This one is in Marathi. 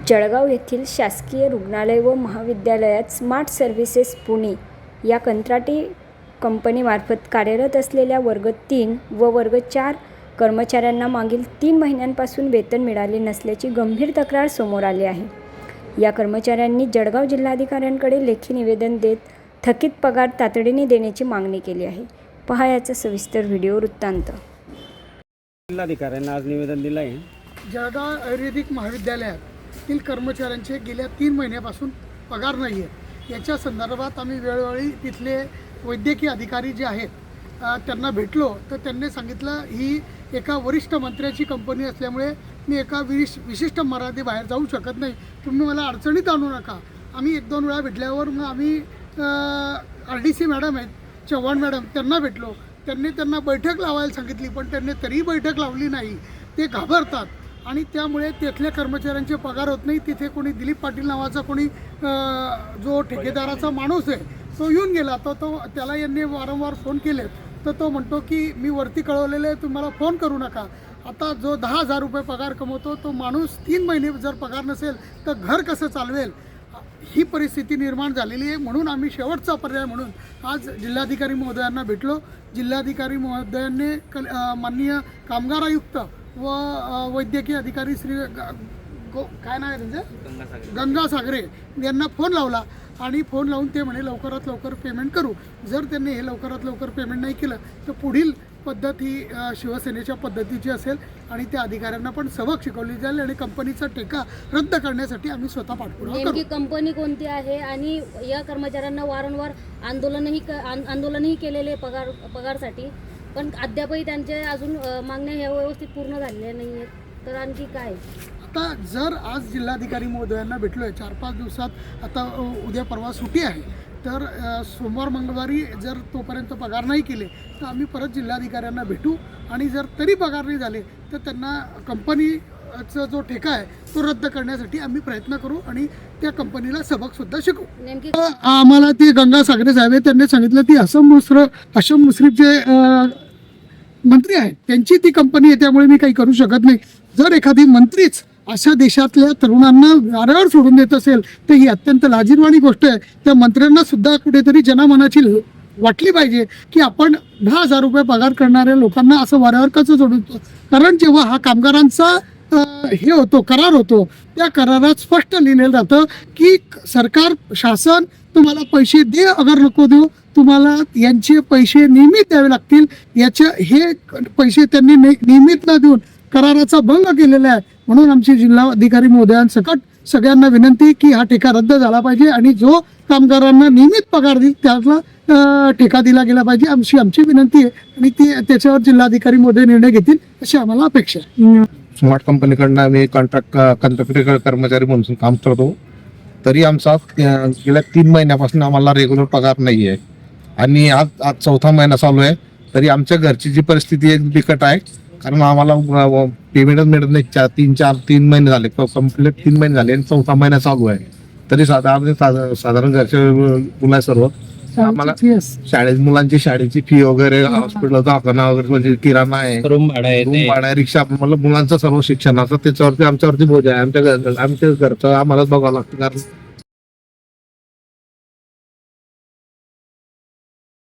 जळगाव येथील शासकीय रुग्णालय व महाविद्यालयात स्मार्ट सर्व्हिसेस पुणे या कंत्राटी कंपनीमार्फत कार्यरत असलेल्या वर्ग 3 व वर्ग 4 कर्मचाऱ्यांना मागील 3 महिन्यांपासून वेतन मिळाले नसल्याची गंभीर तक्रार समोर आली आहे। या कर्मचाऱ्यांनी जळगाव जिल्हाधिकाऱ्यांकडे लेखी निवेदन देत थकीत पगार तातडीने देण्याची मागणी केली आहे। पहा याचा सविस्तर व्हिडिओ वृत्तांत। जिल्हाधिकाऱ्यांना आज निवेदन दिलं आहे। जळगाव आयुर्वेदिक महाविद्यालयातील कर्मचाऱ्यांचे गेल्या 3 महिन्यापासून पगार नाही आहे। याच्या संदर्भात आम्ही वेळोवेळी तिथले वैद्यकीय अधिकारी जे आहेत त्यांना भेटलो, तर त्यांनी सांगितलं ही एका वरिष्ठ मंत्र्याची कंपनी असल्यामुळे मी एका विशिष्ट मर्यादेबाहेर जाऊ शकत नाही, तुम्ही मला अडचणीत आणू नका। आम्ही 1-2 वेळा भेटल्यावर मग आम्ही RDC मॅडम आहेत चव्हाण मॅडम त्यांना भेटलो, त्यांना बैठक लावायला सांगितली, पण त्यांनी तरीही बैठक लावली नाही। ते घाबरतात आणि त्यामुळे तिथल्या कर्मचाऱ्यांचे पगार होत नाही। तिथे कोणी दिलीप पाटील नावाचा कोणी जो ठेकेदाराचा माणूस आहे तो येऊन गेला, तो त्याला यांनी वारंवार फोन केले, तर तो म्हणतो की मी वरती कळवलेले तुम्हाला फोन करू नका। आता जो 10,000 रुपये पगार कमवतो तो माणूस 3 महिने जर पगार नसेल तर घर कसं चालवेल, ही परिस्थिती निर्माण झालेली आहे। म्हणून आम्ही शेवटचा पर्याय म्हणून आज जिल्हाधिकारी महोदयांना भेटलो। जिल्हाधिकारी महोदयांनी माननीय कामगार आयुक्त व वैद्यकीय अधिकारी श्री काय नाव आहे त्यांचं गंगा सागरे यांना फोन लावला आणि फोन लावून ते म्हणे लवकरात लवकर पेमेंट करू। जर त्यांनी हे लवकरात लवकर पेमेंट नाही केलं तर पुढील पद्धत ही शिवसेनेच्या पद्धतीची असेल आणि त्या अधिकाऱ्यांना पण सबक शिकवली जाईल आणि कंपनीचा ठेका रद्द करण्यासाठी आम्ही स्वतः पाठपुरावा करू। नेमकी कंपनी कोणती आहे आणि या कर्मचाऱ्यांना वारंवार आंदोलनही केलेले पगारसाठी, पण अद्यापही त्यांचे अजून मागण्या ह्या व्यवस्थित पूर्ण झालेल्या नाही आहेत, तर आणखी काय? आता जर आज जिल्हाधिकारी महोदयांना भेटलोय 4-5 दिवसात, आता उद्या परवा सुट्टी आहे, तर सोमवार मंगळवारी जर तोपर्यंत पगार नाही केले तर आम्ही परत जिल्हाधिकाऱ्यांना भेटू आणि जर तरी पगार नाही झाले तर त्यांना कंपनीचा जो ठेका आहे तो रद्द करण्यासाठी आम्ही प्रयत्न करू आणि त्या कंपनीला सबकसुद्धा शिकवू। नेमकी आम्हाला ते गंगा सागरे साहेब त्यांनी सांगितलं ती हसन मुश्रीफचे मंत्री आहेत, त्यांची ती कंपनी आहे, त्यामुळे मी काही करू शकत नाही। जर एखादी मंत्रीच अशा देशातल्या तरुणांना वाऱ्यावर सोडून देत असेल तर ही अत्यंत लाजिरवाणी गोष्ट आहे। त्या मंत्र्यांना सुद्धा कुठेतरी जनामनाची वाटली पाहिजे की आपण 10,000 रुपये पगार करणाऱ्या लोकांना असं वाऱ्यावर कसं सोडतो। कारण जेव्हा हा कामगारांचा हे होतो करार होतो, त्या करारात स्पष्ट लिहिलेलं राहतं की सरकार शासन तुम्हाला पैसे दे अगर नको देऊ, तुम्हाला यांचे पैसे नियमित द्यावे लागतील। हे पैसे त्यांनी नियमित न देऊन कराराचा भंग केलेला आहे। म्हणून आमची जिल्हाधिकारी महोदयांसकट सगळ्यांना विनंती की हा ठेका रद्द झाला पाहिजे आणि जो कामगारांना नियमित पगार देईल त्याला ठेका दिला गेला पाहिजे, आमची विनंती आहे आणि त्याच्यावर जिल्हाधिकारी महोदय निर्णय घेतील अशी आम्हाला अपेक्षा आहे। स्मार्ट कंपनीकडनं आम्ही कंत्राटी कर्मचारी म्हणून काम करतो, तरी आमचा गेल्या 3 महिन्यापासून आम्हाला रेग्युलर पगार नाही आहे आणि आज 4था महिना चालू आहे, तरी आमच्या घरची जी परिस्थिती आहे बिकट आहे। कारण आम्हाला पेमेंटच मिळत नाही। 3 महिने झाले, कंप्लीट 3 महिने झाले आणि 4था महिना चालू आहे, तरी साधारण घरचे मुलं सर्व आम्हाला मुलांची शाळेची फी वगैरे, हॉस्पिटल दवाखाना वगैरे, म्हणजे किराणा आहे, रूम भाडा, रिक्षा, मुलांचं सर्व शिक्षणाचं त्याच्यावरती आमच्यावरती बोज आहे। आमच्या घरचं आम्हालाच बघावं लागतं, कारण